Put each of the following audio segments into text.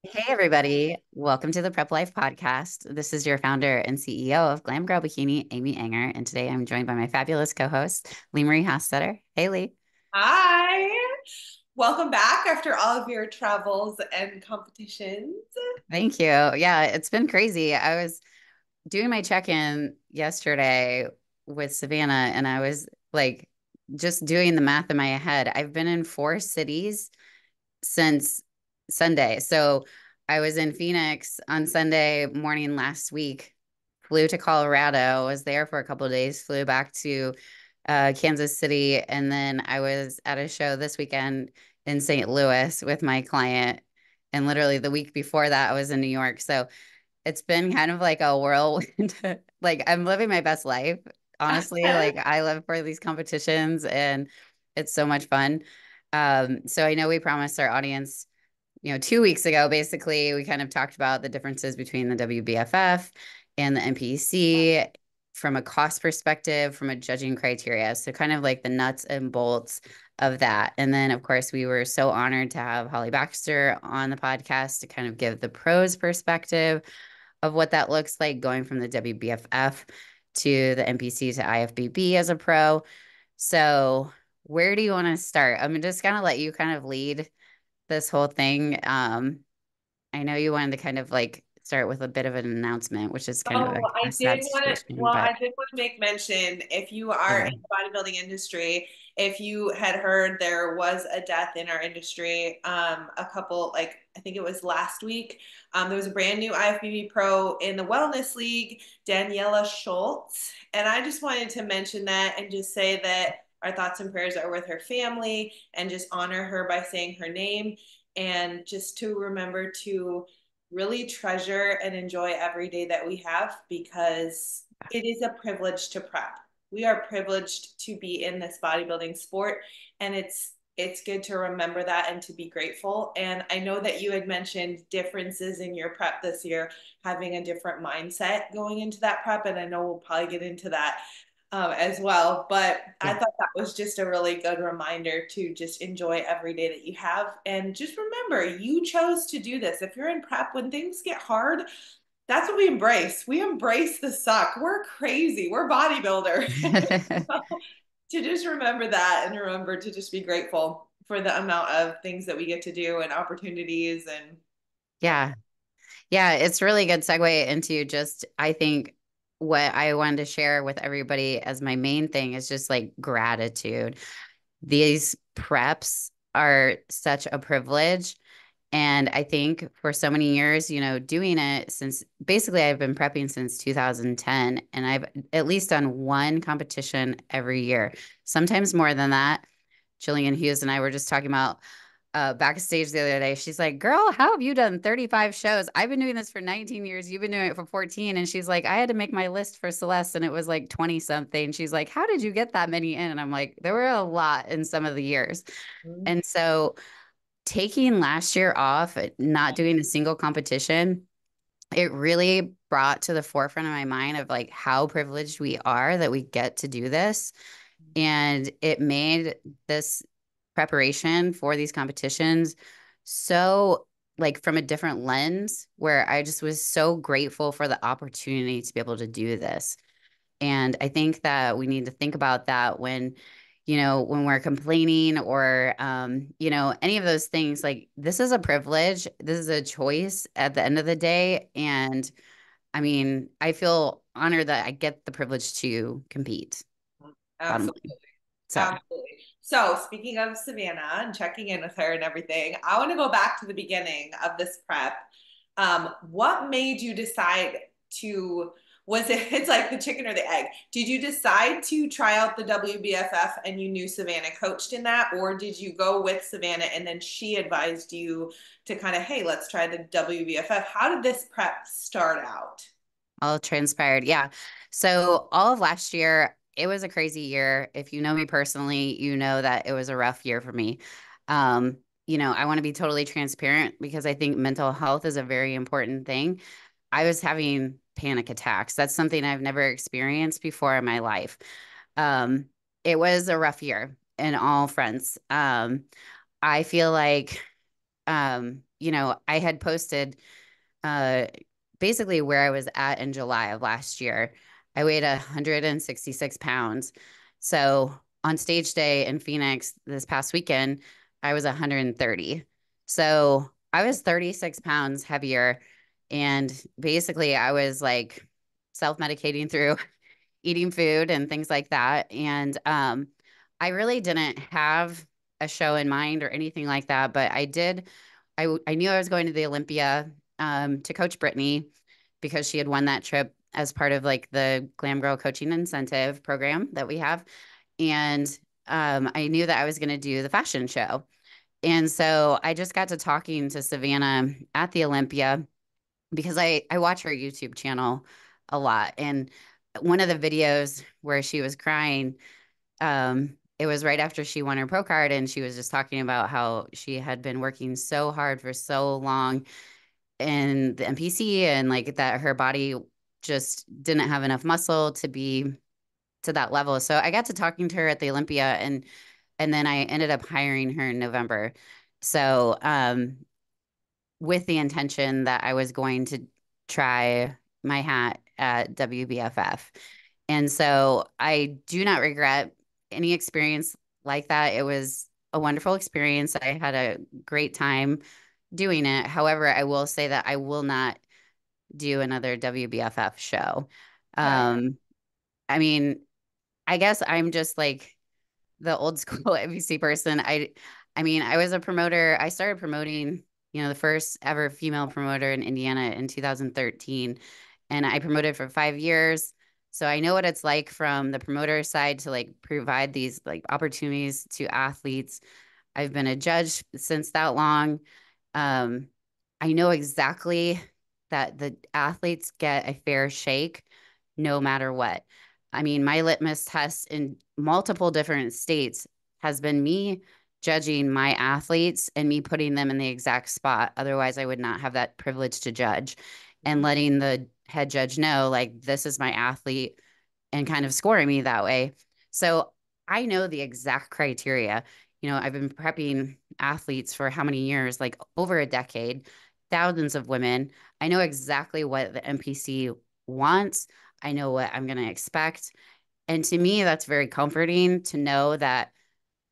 Hey, everybody. Welcome to the Prep Life Podcast. This is your founder and CEO of Glam Girl Bikini, Amy Ehinger. And today I'm joined by my fabulous co host, Lee Marie Hostetter. Hey, Lee. Hi, welcome back after all of your travels and competitions. Thank you. Yeah, it's been crazy. I was doing my check in yesterday with Savannah, and I was like, just doing the math in my head. I've been in four cities since Sunday. So I was in Phoenix on Sunday morning last week, flew to Colorado, was there for a couple of days, flew back to Kansas City, and then I was at a show this weekend in St. Louis with my client. And literally the week before that, I was in New York. So it's been kind of like a whirlwind. Like I'm living my best life, honestly. Like I live for these competitions and it's so much fun. So I know we promised our audience, 2 weeks ago, basically, we kind of talked about the differences between the WBFF and the NPC from a cost perspective, from a judging criteria. So kind of like the nuts and bolts of that. And then, of course, we were so honored to have Holly Baxter on the podcast to kind of give the pros perspective of what that looks like going from the WBFF to the NPC to IFBB as a pro. So, where do you want to start? I'm just gonna let you kind of lead this whole thing. I know you wanted to kind of like start with a bit of an announcement, which is kind of Oh, a sad situation, I but did want to make mention if you are yeah. in the bodybuilding industry, if you had heard there was a death in our industry, a couple, like I think it was last week, there was a brand new IFBB pro in the Wellness League, Daniela Schultz. And I just wanted to mention that and just say that our thoughts and prayers are with her family and just honor her by saying her name and just to remember to really treasure and enjoy every day that we have because it is a privilege to prep. We are privileged to be in this bodybuilding sport and it's good to remember that and to be grateful. And I know that you had mentioned differences in your prep this year, having a different mindset going into that prep. And I know we'll probably get into that as well. But I Yeah. thought that was just a really good reminder to just enjoy every day that you have. And just remember, you chose to do this. If you're in prep, when things get hard, that's what we embrace. We embrace the suck. We're crazy. We're bodybuilder. To just remember that and remember to just be grateful for the amount of things that we get to do and opportunities and Yeah. Yeah, it's really good segue into just, I think, what I wanted to share with everybody as my main thing is just like gratitude. These preps are such a privilege. And I think for so many years, doing it since basically I've been prepping since 2010, and I've at least done one competition every year, sometimes more than that. Jillian Hughes and I were just talking about backstage the other day. She's like, "Girl, how have you done 35 shows? I've been doing this for 19 years. You've been doing it for 14." And she's like, "I had to make my list for Celeste and it was like 20 something." She's like, "How did you get that many in?" And I'm like, "There were a lot in some of the years." And so taking last year off, not doing a single competition, it really brought to the forefront of my mind of like how privileged we are that we get to do this. And it made this preparation for these competitions so like from a different lens where I just was so grateful for the opportunity to be able to do this. And I think that we need to think about that when we're complaining or, any of those things. Like, this is a privilege. This is a choice at the end of the day. And I mean, I feel honored that I get the privilege to compete, bottom line. absolutely. So Absolutely. So, speaking of Savannah and checking in with her and everything, I want to go back to the beginning of this prep. What made you decide to, was it, it's like the chicken or the egg? Did you decide to try out the WBFF and you knew Savannah coached in that? Or did you go with Savannah and then she advised you to kind of, hey, let's try the WBFF? How did this prep start out? all transpired. Yeah. So all of last year, it was a crazy year. If you know me personally, you know that it was a rough year for me. I want to be totally transparent because I think mental health is a very important thing. I was having panic attacks. That's something I've never experienced before in my life. Um, it was a rough year in all fronts. I feel like, I had posted uh, basically where I was at in July of last year. I weighed 166 pounds. So on stage day in Phoenix this past weekend, I was 130. So I was 36 pounds heavier. And basically, I was like self-medicating through eating food and things like that. And I really didn't have a show in mind or anything like that, but I did. I knew I was going to the Olympia to coach Brittany because she had won that trip as part of like the Glam Girl Coaching Incentive program that we have. And I knew that I was going to do the fashion show. And so I just got to talking to Savannah at the Olympia because I watch her YouTube channel a lot. And one of the videos where she was crying, it was right after she won her pro card, and she was just talking about how she had been working so hard for so long in the NPC and like that her body just didn't have enough muscle to be to that level. So I got to talking to her at the Olympia, and then I ended up hiring her in November. So with the intention that I was going to try my hat at WBFF. And so I do not regret any experience like that. It was a wonderful experience. I had a great time doing it. However, I will say that I will not do another WBFF show. Right. Um, I mean, I guess I'm just like the old school NPC person. I mean, I was a promoter. I started promoting, the first ever female promoter in Indiana in 2013, and I promoted for 5 years. So I know what it's like from the promoter side to like provide these like opportunities to athletes. I've been a judge since that long. Um, I know exactly that the athletes get a fair shake no matter what. I mean, my litmus test in multiple different states has been me judging my athletes and me putting them in the exact spot. Otherwise, I would not have that privilege to judge and Mhm. letting the head judge know, like, this is my athlete and kind of scoring me that way. So I know the exact criteria. I've been prepping athletes for how many years? Like over a decade, thousands of women. I know exactly what the NPC wants. I know what I'm going to expect. And to me, that's very comforting to know that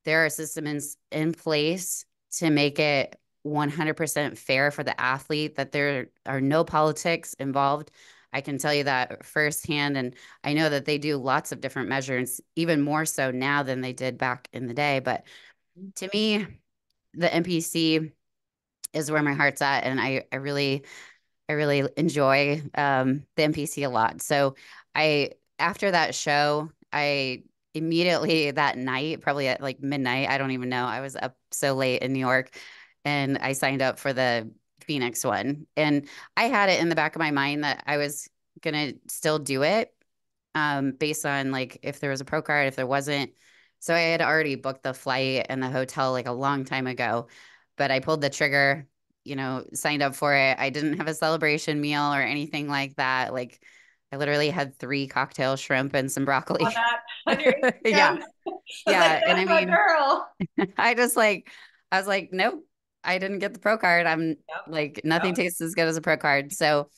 there are systems in place to make it 100% fair for the athlete, that there are no politics involved. I can tell you that firsthand. And I know that they do lots of different measures, even more so now than they did back in the day. But to me, the NPC is where my heart's at. And I really enjoy the NPC a lot. So after that show, I immediately that night, probably at like midnight, I don't even know. I was up so late in New York and I signed up for the Phoenix one. And I had it in the back of my mind that I was gonna still do it based on like if there was a pro card, if there wasn't. So I had already booked the flight and the hotel like a long time ago, but I pulled the trigger, signed up for it. I didn't have a celebration meal or anything like that. Like I literally had three cocktail shrimp and some On broccoli. that, on your Yeah. Instagram. I was like, Yeah. And that's I my mean, girl. I just like, I was like, nope, I didn't get the pro card. I'm Yep. like, nothing Yep. tastes as good as a pro card. So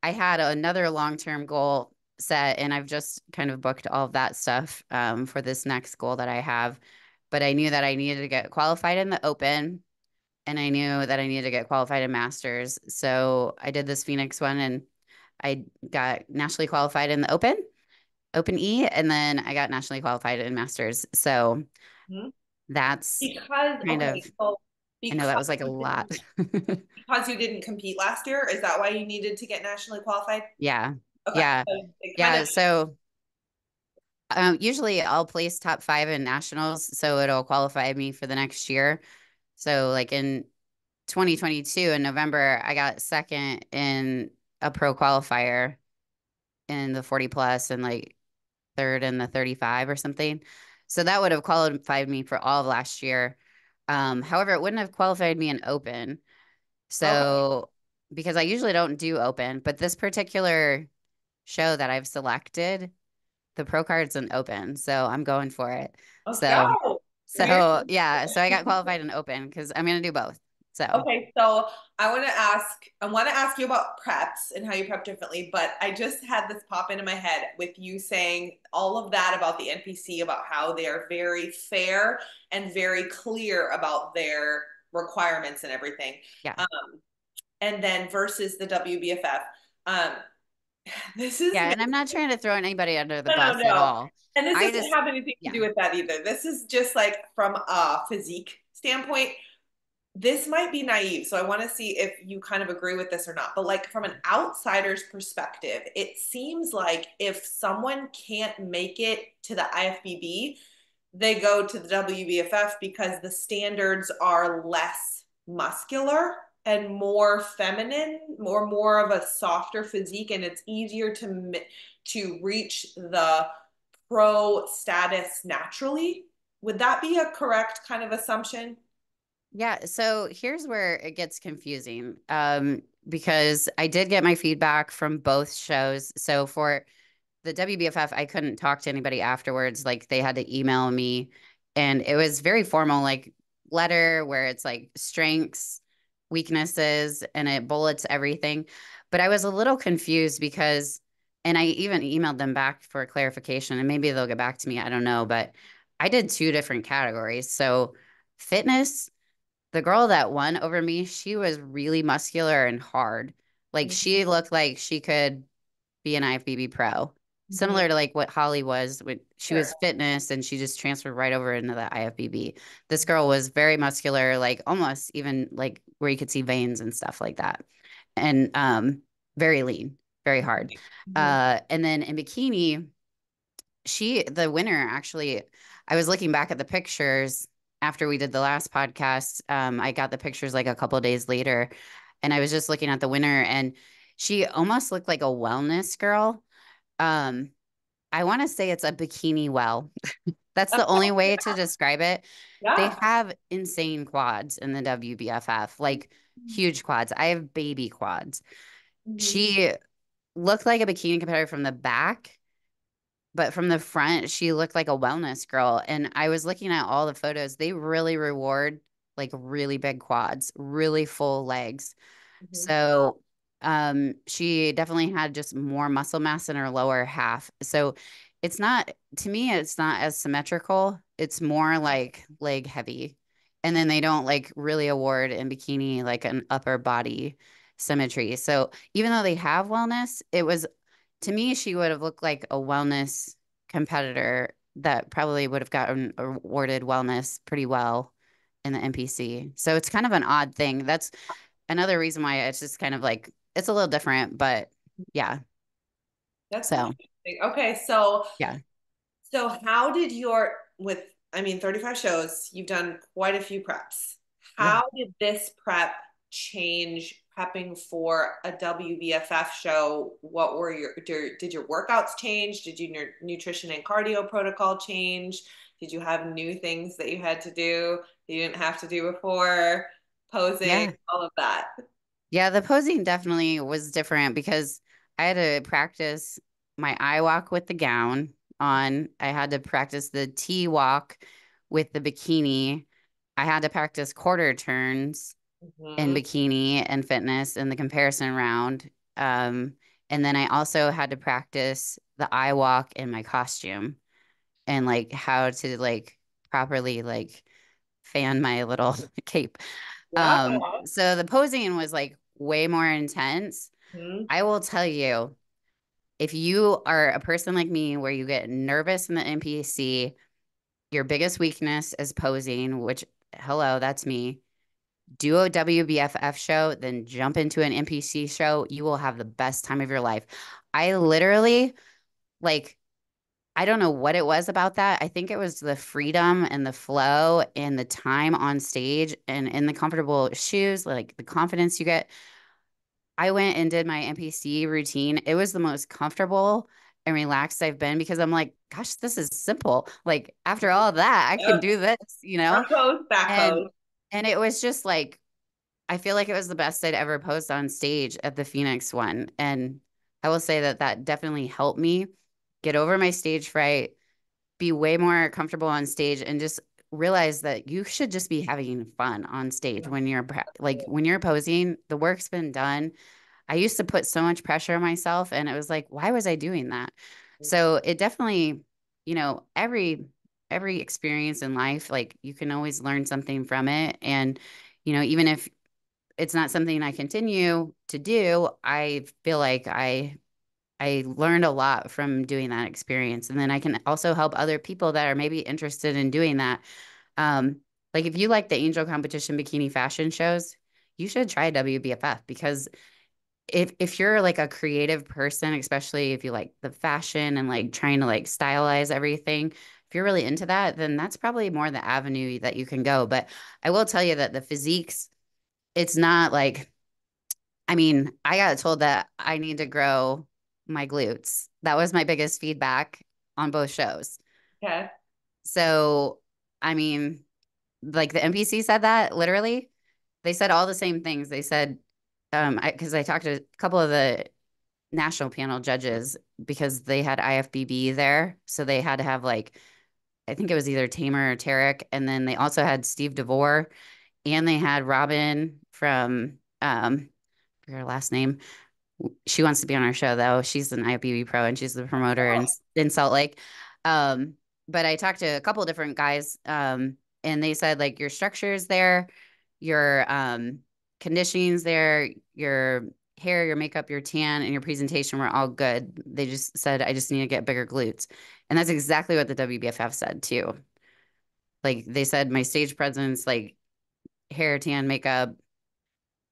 I had another long-term goal set, and I've just kind of booked all of that stuff for this next goal that I have. But I knew that I needed to get qualified in the open, and I knew that I needed to get qualified in masters. So I did this Phoenix one, and I got nationally qualified in the open E, and then I got nationally qualified in masters. So Mhm. that's Because kind of, okay, so I know because that was like a lot. because you didn't compete last year, is that why you needed to get nationally qualified? Yeah. Okay, Yeah. so it kind Yeah. of So usually I'll place top five in nationals, so it'll qualify me for the next year. So like in 2022 in November, I got second in a pro qualifier in the 40 plus and like third in the 35 or something. So that would have qualified me for all of last year. However, it wouldn't have qualified me in open. okay. So because I usually don't do open, but this particular show that I've selected, the pro card's an open, so I'm going for it. Let's So, go. so yeah, so I got qualified in open because I'm gonna do both. So, Okay, so I want to ask you about preps and how you prep differently, but I just had this pop into my head with you saying all of that about the NPC, about how they are very fair and very clear about their requirements and everything. yeah. And then versus the WBFF. Um, this is Yeah. And I'm not trying to throw anybody under the no, no, bus at no. all. And this I doesn't just, have anything to yeah. do with that either. This is just like from a physique standpoint. This might be naive, so I want to see if you kind of agree with this or not. But like from an outsider's perspective, it seems like if someone can't make it to the IFBB, they go to the WBFF because the standards are less muscular and more feminine, more of a softer physique, and it's easier to reach the pro status naturally. Would that be a correct kind of assumption? Yeah, so here's where it gets confusing. Because I did get my feedback from both shows. So for the WBFF, I couldn't talk to anybody afterwards. Like they had to email me, and it was very formal, like letter where it's like strengths, weaknesses, and it bullets everything. But I was a little confused because, and I even emailed them back for clarification, and maybe they'll get back to me. I don't know, but I did two different categories. So fitness, the girl that won over me, she was really muscular and hard. Like she looked like she could be an IFBB pro, Mhm. similar to like what Holly was when she Sure. was fitness and she just transferred right over into the IFBB. This girl was very muscular, like almost even like where you could see veins and stuff like that. And very lean, very hard. Mhm. And then in bikini, the winner actually, I was looking back at the pictures after we did the last podcast. I got the pictures like a couple of days later, and I was just looking at the winner, and she almost looked like a wellness girl. um, I want to say it's a bikini well. That's the only way to describe it. They Yeah. have insane quads in the WBFF, like huge quads. I have baby quads. Mhm. She looked like a bikini competitor from the back, but from the front, she looked like a wellness girl. And I was looking at all the photos. They really reward like really big quads, really full legs. Mhm. So she definitely had just more muscle mass in her lower half. So it's not, to me, it's not as symmetrical. It's more like leg heavy. And then they don't like really award in bikini like an upper body symmetry. So even though they have wellness, it was, to me, she would have looked like a wellness competitor that probably would have gotten awarded wellness pretty well in the NPC. So it's kind of an odd thing. That's another reason why it's just kind of like it's a little different, but yeah. That's So interesting. Okay, so yeah. how did your with I mean 35 shows, you've done quite a few preps. Yeah. How did this prep change prepping for a WBFF show? What were did your workouts change? Did your nutrition and cardio protocol change? Did you have new things that you had to do that you didn't have to do before? Posing, Yeah. all of that. Yeah. The posing definitely was different because I had to practice my eye walk with the gown on. I had to practice the T walk with the bikini. I had to practice quarter turns in Mhm. bikini and fitness in the comparison round. Um, and then I also had to practice the eye walk in my costume and like how to like properly like fan my little cape. Yeah. So the posing was like way more intense. Mhm. I will tell you, if you are a person like me where you get nervous in the NPC, your biggest weakness is posing, which hello, that's me. Do a WBFF show, then jump into an NPC show. You will have the best time of your life. I literally like I don't know what it was about that. I think it was the freedom and the flow and the time on stage and in the comfortable shoes, like the confidence you get. I went and did my NPC routine. It was the most comfortable and relaxed I've been because I'm like, gosh, this is simple. Like after all of that, I can Yep. do this, you know? Front pose, back And pose. and it was just like I feel like it was the best I'd ever posed on stage at the Phoenix one. And I will say that that definitely helped me get over my stage fright, be way more comfortable on stage, and just realize that you should just be having fun on stage when you're like when you're posing, the work's been done. I used to put so much pressure on myself and it was like, why was I doing that? So it definitely, every experience in life, like you can always learn something from it. And, even if it's not something I continue to do, I feel like I learned a lot from doing that experience. And then I can also help other people that are maybe interested in doing that. Um, like if you like the angel competition bikini fashion shows, you should try WBFF because if you're like a creative person, especially if you like the fashion and like trying to like stylize everything, if you're really into that, then that's probably more the avenue that you can go. But I will tell you that the physiques, it's not like, I mean, I got told that I need to grow my glutes. That was my biggest feedback on both shows. Okay. So, I mean, like the NPC said that literally, they said all the same things. They said, because I talked to a couple of the national panel judges because they had IFBB there. So they had to have like, I think it was either Tamer or Tarek. And then they also had Steve DeVore and they had Robin from, her last name. She wants to be on our show though. She's an IFBB pro and she's the promoter in Salt Lake. Um, but I talked to a couple different guys, and they said like your structure is there, your conditioning's there, your hair, your makeup, your tan, and your presentation were all good. They just said I just need to get bigger glutes, and that's exactly what the WBFF said too. Like they said, my stage presence, like hair, tan, makeup,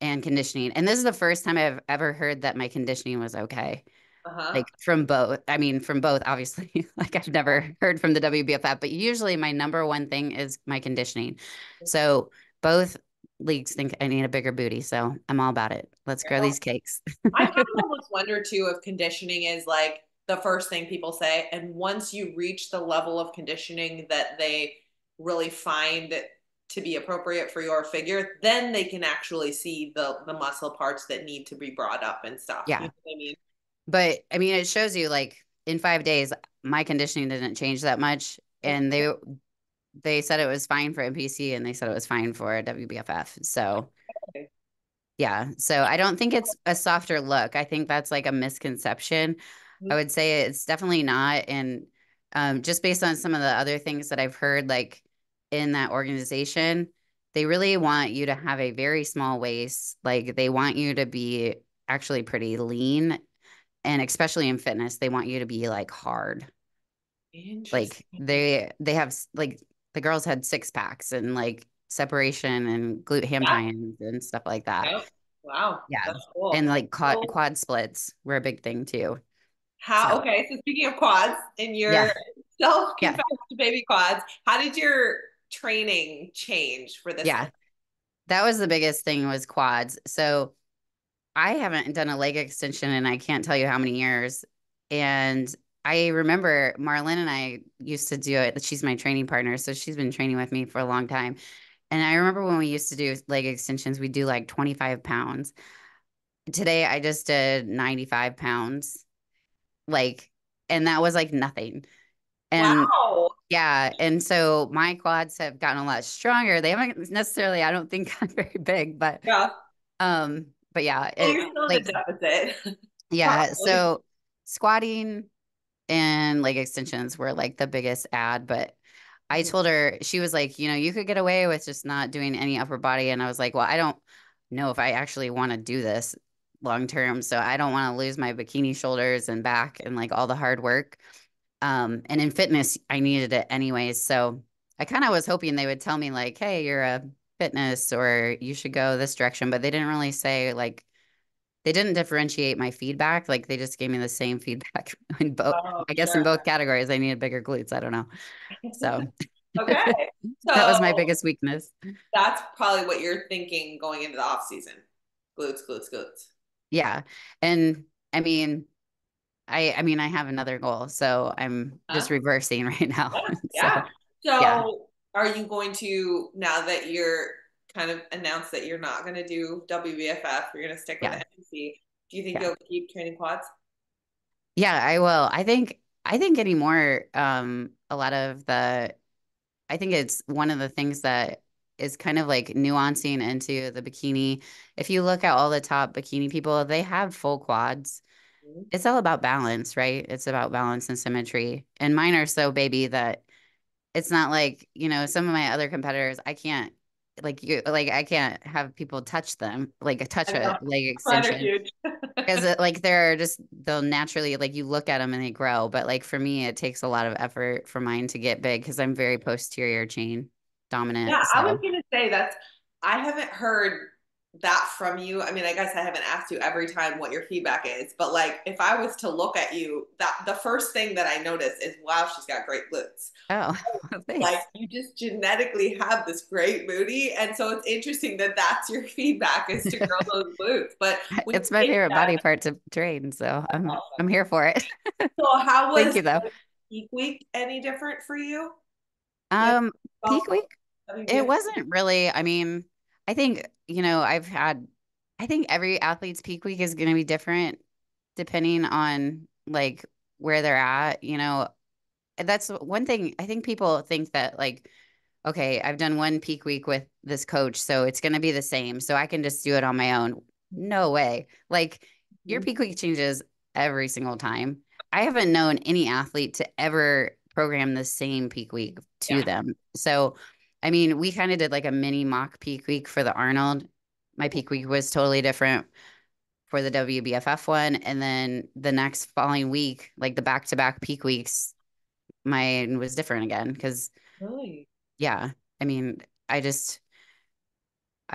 and conditioning. And this is the first time I've ever heard that my conditioning was okay. Uh-huh. Like from both. I mean, from both, obviously. Like I've never heard from the WBFF, but usually my number one thing is my conditioning. So both leagues think I need a bigger booty. So I'm all about it. Let's grow these cakes. I kind of almost wonder too if conditioning is like the first thing people say. And once you reach the level of conditioning that they really find to be appropriate for your figure, then they can actually see the muscle parts that need to be brought up and stuff. You Yeah. know what I mean? But I mean, it shows you like in 5 days, my conditioning didn't change that much. And they said it was fine for NPC and they said it was fine for WBFF. So Okay. yeah. So I don't think it's a softer look. I think that's like a misconception. I would say it's definitely not. And just based on some of the other things that I've heard, like in that organization, they really want you to have a very small waist. Like they want you to be actually pretty lean. And especially in fitness, they want you to be like hard. Like Interesting. they have like the girls had six packs and like separation and glute ham Yeah. tie-ins and stuff like that. Yep. Wow. Yeah. That's cool. And like So quad splits were a big thing too. how, So okay, so speaking of quads and yeah. your Yeah. self-confessed baby quads, how did your training change for this one? Yeah. That was the biggest thing was quads. So I haven't done a leg extension in I can't tell you how many years. And I remember Marlene and I used to do it. She's my training partner. So she's been training with me for a long time. And I remember when we used to do leg extensions, we do like 25 pounds. Today I just did 95 pounds. Like, and that was like nothing. And Wow. yeah, and so my quads have gotten a lot stronger. They haven't necessarily, I don't think, gotten very big, Yeah. but yeah, Well, it you're still in a like deficit. yeah. Probably. So squatting and leg extensions were like the biggest ad, but I Mhm. told her she was like, you could get away with just not doing any upper body, and I was like, well, I don't know if I actually want to do this long term, so I don't want to lose my bikini shoulders and back and like all the hard work. And in fitness, I needed it anyways. So I kind of was hoping they would tell me like, hey, you're a fitness or you should go this direction, but they didn't really say like they didn't differentiate my feedback. Like they just gave me the same feedback in both, Oh, I guess in sure. both categories. I needed bigger glutes. I don't know. So Okay. that was my So biggest weakness. that's probably what you're thinking going into the off season. Glutes, glutes, glutes. Yeah. And I mean, I have another goal. So I'm just Huh? reversing right now. Yeah. So Yeah. yeah, So are you going to, now that you're kind of announced that you're not going to do WBFF, you're going to stick with the yeah, NPC, do you think yeah. you'll keep training quads? Yeah, I will. I think anymore, a lot of the I think it's one of the things that is kind of like nuancing into the bikini. If you look at all the top bikini people, they have full quads. Mhm. It's all about balance, right? It's about balance and symmetry. And mine are so baby that it's not like, some of my other competitors, I can't I can't have people touch them, like touch I a know. leg Mine are extension. huge. Because like they'll naturally, like you look at them and they grow. But like for me, it takes a lot of effort for mine to get big because I'm very posterior chain Yeah, dominant. I was So, gonna say I haven't heard that from you. I mean, I guess I haven't asked you every time what your feedback is, but like if I was to look at you, that the first thing that I notice is wow, she's got great glutes. oh, Like thanks. you just genetically have this great booty. And so it's interesting that that's your feedback is to grow those glutes. But when you It's my say favorite that, body part to train. So that's I'm awesome. here for it. So how Thank was you though. peak week any different for you? Like Um, golf Peak week, it WBF? wasn't really, I mean, I think, I think every athlete's peak week is going to be different depending on like where they're at, that's one thing. I think people think that like, okay, I've done one peak week with this coach, so it's going to be the same. So I can just do it on my own. No way. Like your peak week changes every single time. I haven't known any athlete to ever program the same peak week to Yeah. them. So, I mean, we kind of did like a mini mock peak week for the Arnold. My peak week was totally different for the WBFF one. And then the next following week, like the back to back peak weeks, mine was different again because Really? yeah, I mean, I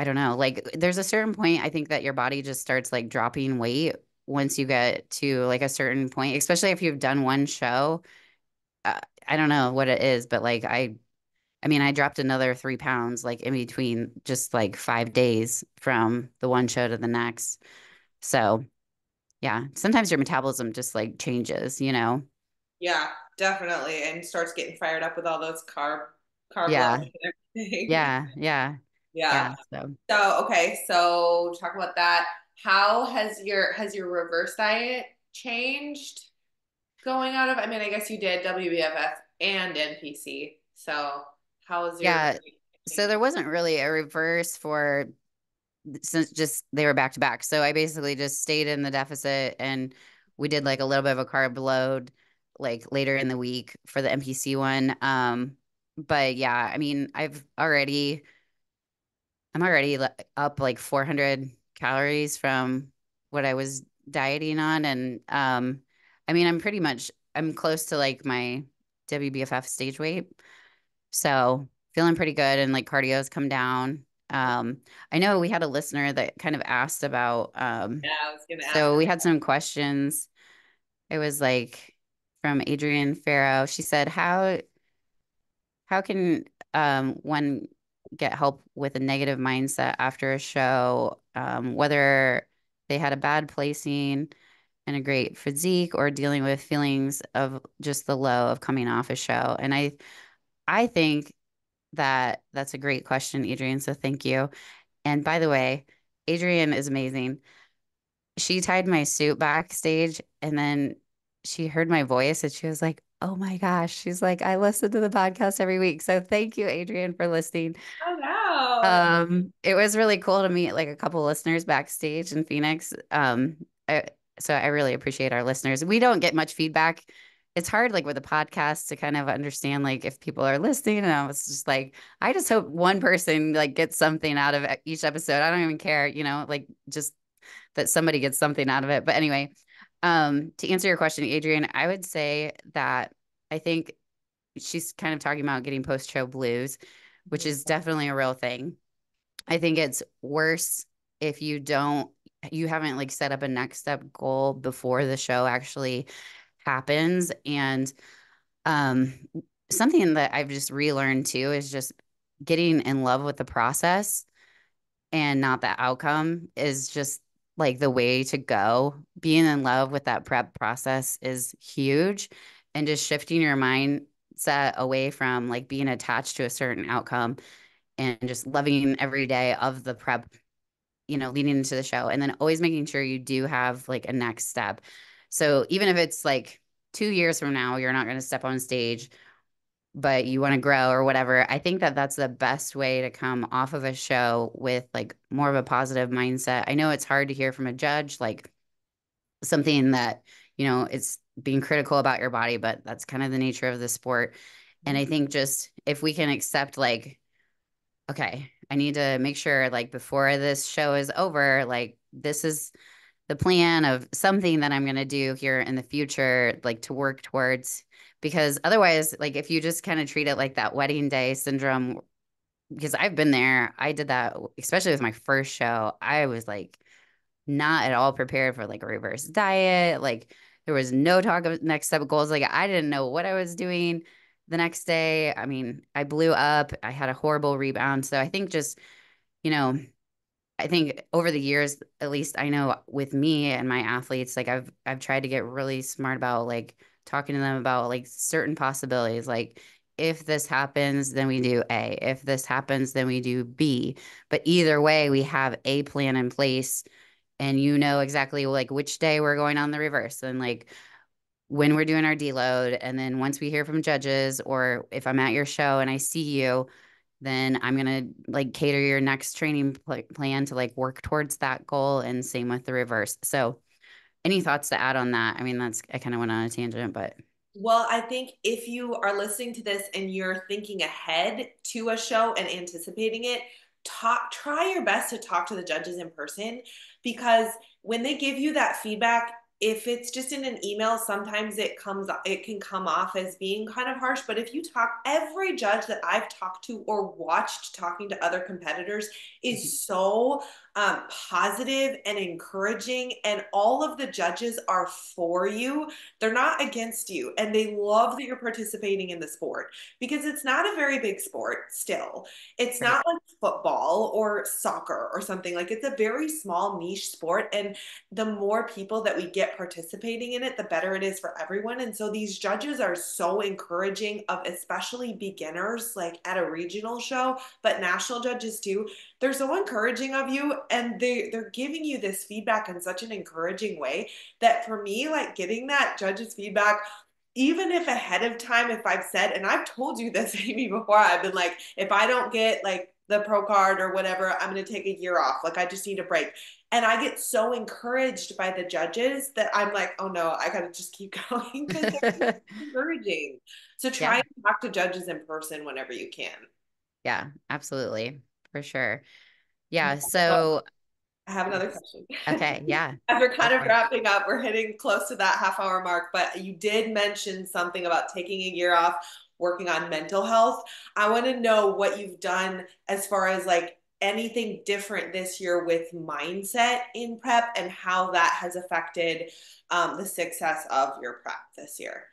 don't know, like there's a certain point I think that your body just starts like dropping weight once you get to like a certain point, especially if you've done one show. I don't know what it is, but like I mean, I dropped another 3 pounds like in between just like 5 days from the one show to the next. So yeah, sometimes your metabolism just like changes. Yeah, definitely. And starts getting fired up with all those carb loads Yeah, and everything. yeah, yeah, Yeah. yeah. So So okay, so talk about that. How has your reverse diet changed going out of, I mean, I guess you did WBFF and NPC. So how has your yeah, so changed? there wasn't really a reverse for since just they were back to back. So I basically just stayed in the deficit and we did like a little bit of a carb load like later in the week for the NPC one. But yeah, I mean, I'm already up like 400 calories from what I was dieting on. And I mean, I'm close to like my WBFF stage weight. So feeling pretty good and like cardio's come down. I know we had a listener that kind of asked about, Yeah, I was gonna ask. so we had some questions. It was like from Adrienne Farrow. She said, how can one get help with a negative mindset after a show, whether they had a bad placing and a great physique or dealing with feelings of just the low of coming off a show? And I think that that's a great question, Adrienne. So thank you. And by the way, Adrienne is amazing. She tied my suit backstage and then she heard my voice and she was like, "Oh my gosh." She's like, "I listen to the podcast every week." So thank you, Adrienne, for listening. Oh no. It was really cool to meet like a couple listeners backstage in Phoenix. I, so I really appreciate our listeners. We don't get much feedback. It's hard, like with a podcast, to kind of understand like if people are listening. And I was just like, I just hope one person like gets something out of each episode. I don't even care, like just that somebody gets something out of it. But anyway, to answer your question, Adrian, I would say that I think she's kind of talking about getting post-show blues, which is definitely a real thing. I think it's worse if you haven't like set up a next step goal before the show actually happens. And um, something that I've just relearned too is just getting in love with the process and not the outcome is just like the way to go. Being in love with that prep process is huge and just shifting your mindset away from like being attached to a certain outcome and just loving every day of the prep, leading into the show and then always making sure you do have like a next step. So even if it's like 2 years from now, you're not going to step on stage but you want to grow or whatever. I think that that's the best way to come off of a show with like more of a positive mindset. I know it's hard to hear from a judge, like something that, it's being critical about your body, but that's kind of the nature of the sport. And I think just if we can accept, like, okay, I need to make sure, like, before this show is over, like, this is the plan of something that I'm going to do here in the future, like to work towards. Because otherwise, like, if you just kind of treat it like that wedding day syndrome, because I've been there, I did that, especially with my first show. I was like, not at all prepared for like a reverse diet. Like there was no talk of next step goals. Like I didn't know what I was doing the next day. I mean, I blew up. I had a horrible rebound. So I think just, you know, I think over the years, at least I know with me and my athletes, like I've tried to get really smart about like talking to them about like certain possibilities. Like if this happens, then we do A. If this happens, then we do B. But either way, we have a plan in place and you know exactly like which day we're going on the reverse and like when we're doing our deload. And then once we hear from judges, or if I'm at your show and I see you, then I'm going to like cater your next training plan to like work towards that goal. And same with the reverse. So, any thoughts to add on that? I mean, I kind of went on a tangent, but Well, I think if you are listening to this and you're thinking ahead to a show and anticipating it, try your best to talk to the judges in person because when they give you that feedback, if it's just in an email, sometimes it can come off as being kind of harsh, but if you talk, every judge that I've talked to or watched talking to other competitors is so positive and encouraging, and all of the judges are for you. They're not against you, and they love that you're participating in the sport because it's not a very big sport still. It's right. not like football or soccer or something. Like it's a very small niche sport, and the more people that we get participating in it, the better it is for everyone. And so these judges are so encouraging of especially beginners like at a regional show, but national judges too. They're so encouraging of you, and they're giving you this feedback in such an encouraging way that for me, like getting that judge's feedback, even if ahead of time, if I've said, and I've told you this, Amy, before, I've been like, if I don't get like the pro card or whatever, I'm going to take a year off. Like, I just need a break. And I get so encouraged by the judges that I'm like, oh no, I got to just keep going because they're encouraging. So try Yeah. and talk to judges in person whenever you can. Yeah, absolutely. For sure. Yeah. So, I have another yes. question. Okay. Yeah. After Go kind of for it. wrapping up, we're hitting close to that half-hour mark, but you did mention something about taking a year off, working on mental health. I want to know what you've done as far as like anything different this year with mindset in prep and how that has affected the success of your prep this year.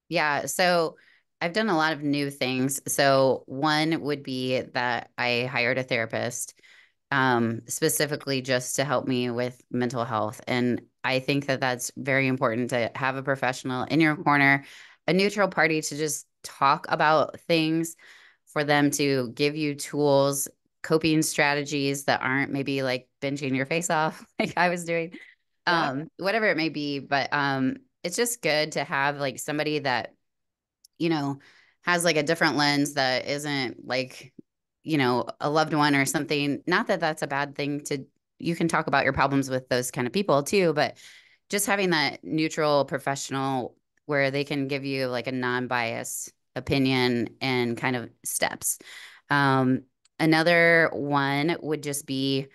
Yeah. So I've done a lot of new things. So one would be that I hired a therapist, specifically just to help me with mental health. And I think that that's very important to have a professional in your corner, a neutral party to just talk about things, for them to give you tools, coping strategies that aren't maybe like binging your face off like I was doing, Yeah. whatever it may be. But it's just good to have like somebody that, you know, has like a different lens that isn't like, a loved one or something. Not that that's a bad thing to, you can talk about your problems with those kind of people too, but just having that neutral professional where they can give you like a non-biased opinion and kind of steps. Um, Another one would just be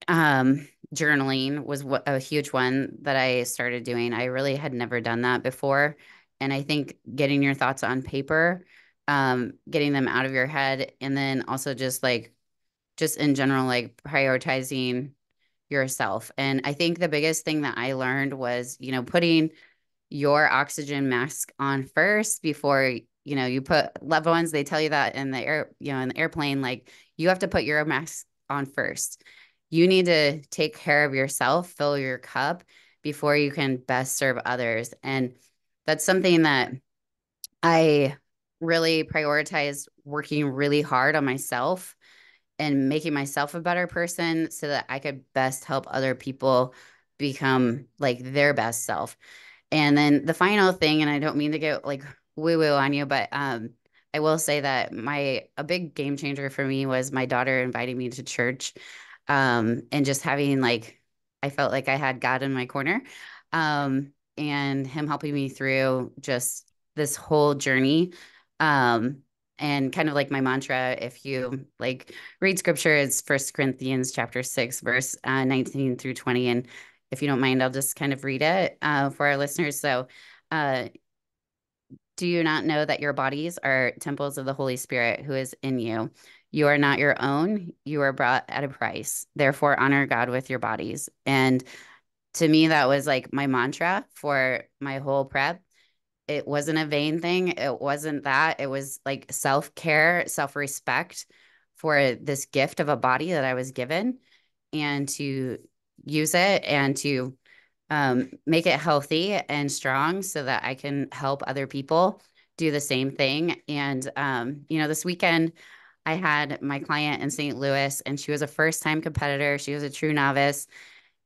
journaling was a huge one that I started doing. I really had never done that before. And I think getting your thoughts on paper, getting them out of your head, and then also just in general, like prioritizing yourself. And I think the biggest thing that I learned was, putting your oxygen mask on first before, you put loved ones. They tell you that in the in the airplane, like you have to put your mask on first. You need to take care of yourself, fill your cup before you can best serve others. And that's something that I really prioritize, working really hard on myself and making myself a better person so that I could best help other people become like their best self. And then the final thing, and I don't mean to get like woo woo on you, but I will say that my a big game changer for me was my daughter inviting me to church, and just having like I felt like I had God in my corner, and him helping me through just this whole journey. Um, and kind of like my mantra, if you like read scripture, it's First Corinthians chapter 6, verse 19 through 20. And if you don't mind, I'll just kind of read it for our listeners. So, uh, do you not know that your bodies are temples of the Holy Spirit who is in you? You are not your own. You are bought at a price. Therefore, honor God with your bodies. And to me, that was like my mantra for my whole prep. It wasn't a vain thing. It wasn't that. It was like self care, self respect for this gift of a body that I was given and to use it and to make it healthy and strong so that I can help other people do the same thing. And, this weekend I had my client in St. Louis and she was a first time competitor. She was a true novice.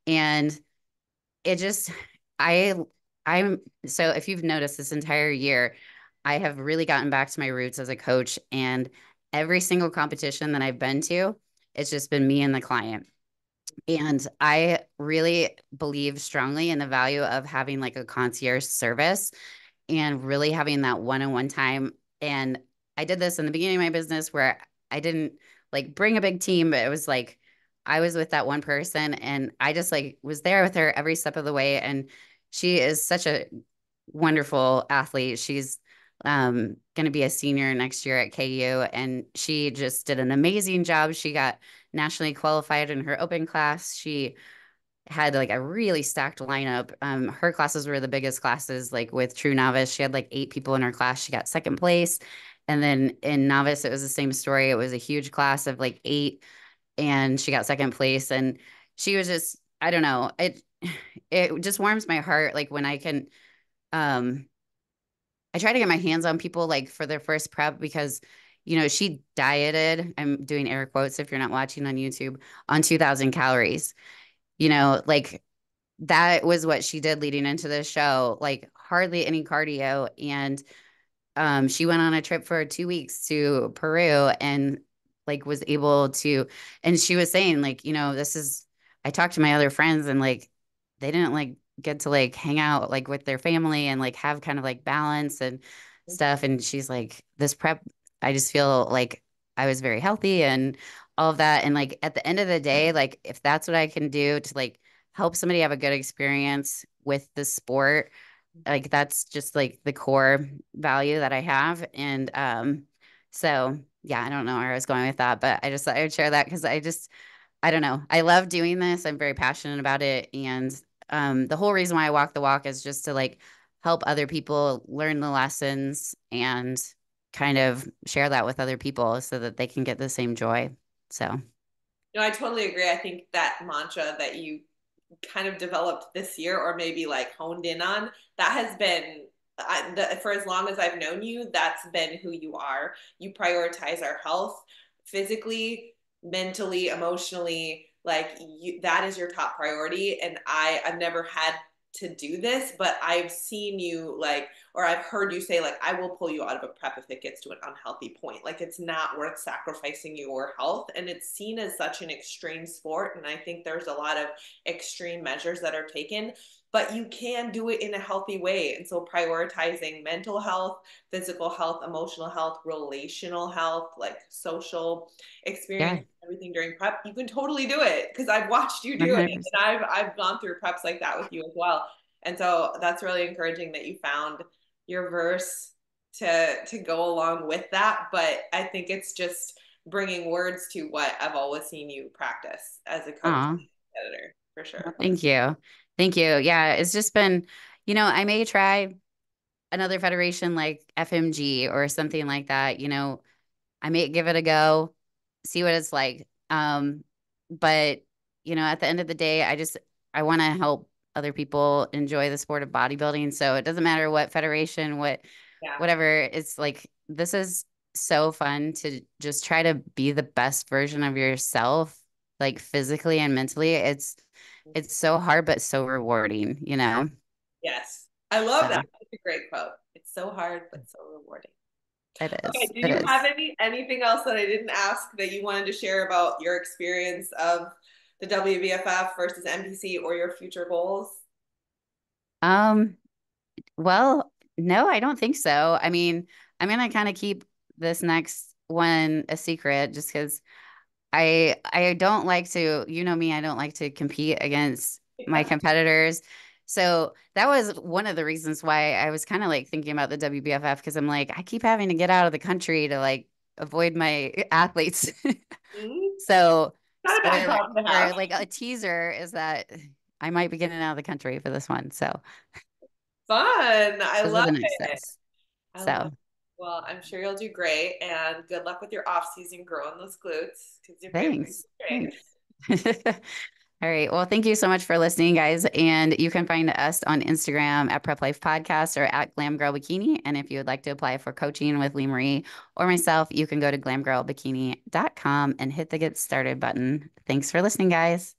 And it just, I, I'm, so if you've noticed this entire year, I have really gotten back to my roots as a coach. And every single competition that I've been to, it's just been me and the client. And I really believe strongly in the value of having like a concierge service and really having that one-on-one time. And I did this in the beginning of my business where I didn't like bring a big team, but it was like I was with that one person and I just like was there with her every step of the way. And she is such a wonderful athlete. She's going to be a senior next year at KU and she just did an amazing job. She got nationally qualified in her open class. She had like a really stacked lineup. Her classes were the biggest classes, like with True Novice. She had like 8 people in her class. She got second place. And then in Novice, it was the same story. It was a huge class of like 8, and she got second place. And she was just, I don't know, it just warms my heart. Like when I can, um, I try to get my hands on people like for their first prep because, she dieted. I'm doing air quotes if you're not watching on YouTube on 2,000 calories. Like that was what she did leading into the show, like hardly any cardio. And she went on a trip for 2 weeks to Peru and like was able to, and she was saying like, I talked to my other friends and like they didn't like get to like hang out like with their family and like have kind of like balance and stuff. And she's like, this prep, I just feel like I was very healthy and all of that. And like at the end of the day, like if that's what I can do to like help somebody have a good experience with the sport, like that's just like the core value that I have. And so yeah, I don't know where I was going with that, but I just thought I would share that because I don't know. I love doing this. I'm very passionate about it. And the whole reason why I walk the walk is just to like help other people learn the lessons and kind of share that with other people so that they can get the same joy. So No, I totally agree. I think that mantra that you kind of developed this year or maybe like honed in on, that has been for as long as I've known you, that's been who you are. You prioritize our health physically, mentally, emotionally, like that is your top priority. And I've never had to do this, but I've seen you like, or I've heard you say like, I will pull you out of a prep if it gets to an unhealthy point. Like it's not worth sacrificing your health. And it's seen as such an extreme sport. And I think there's a lot of extreme measures that are taken, but you can do it in a healthy way. And so prioritizing mental health, physical health, emotional health, relational health, like social experience, yeah, everything during prep, you can totally do it because I've watched you do it 100%. and I've gone through preps like that with you as well. And so that's really encouraging that you found your verse to go along with that. But I think it's just bringing words to what I've always seen you practice as a coach Aw. and editor, for Well, sure. thank you. Thank you. Yeah, it's just been, I may try another federation like FMG or something like that. I may give it a go, see what it's like. But at the end of the day, I want to help other people enjoy the sport of bodybuilding. So it doesn't matter what federation, Yeah. whatever. It's like this is so fun to just try to be the best version of yourself, like physically and mentally. It's so hard but so rewarding. Yes. I love that. So It's a great quote. It's So hard, but so rewarding. It Okay, is. do It you have is. anything else that I didn't ask that you wanted to share about your experience of the WBFF versus NPC or your future goals? Um, well, no, I don't think so. I mean, I'm gonna kind of keep this next one a secret just because I don't like to, you know me, I don't like to compete against my Yeah. competitors. So that was one of the reasons why I was kind of like thinking about the WBFF because I'm like, I keep having to get out of the country to like avoid my athletes. Mm, So not a bad spoiler problem to or have. like a teaser is that I might be getting out of the country for this one. So Fun. I those are love the next it. steps. I love So it. Well, I'm sure you'll do great and good luck with your off season growing those glutes because you're very thanks. great. Thanks. All right. Well, thank you so much for listening, guys. And you can find us on Instagram at Prep Life Podcast or at Glam Girl Bikini. And if you would like to apply for coaching with Lee Marie or myself, you can go to glamgirlbikini.com and hit the get started button. Thanks for listening, guys.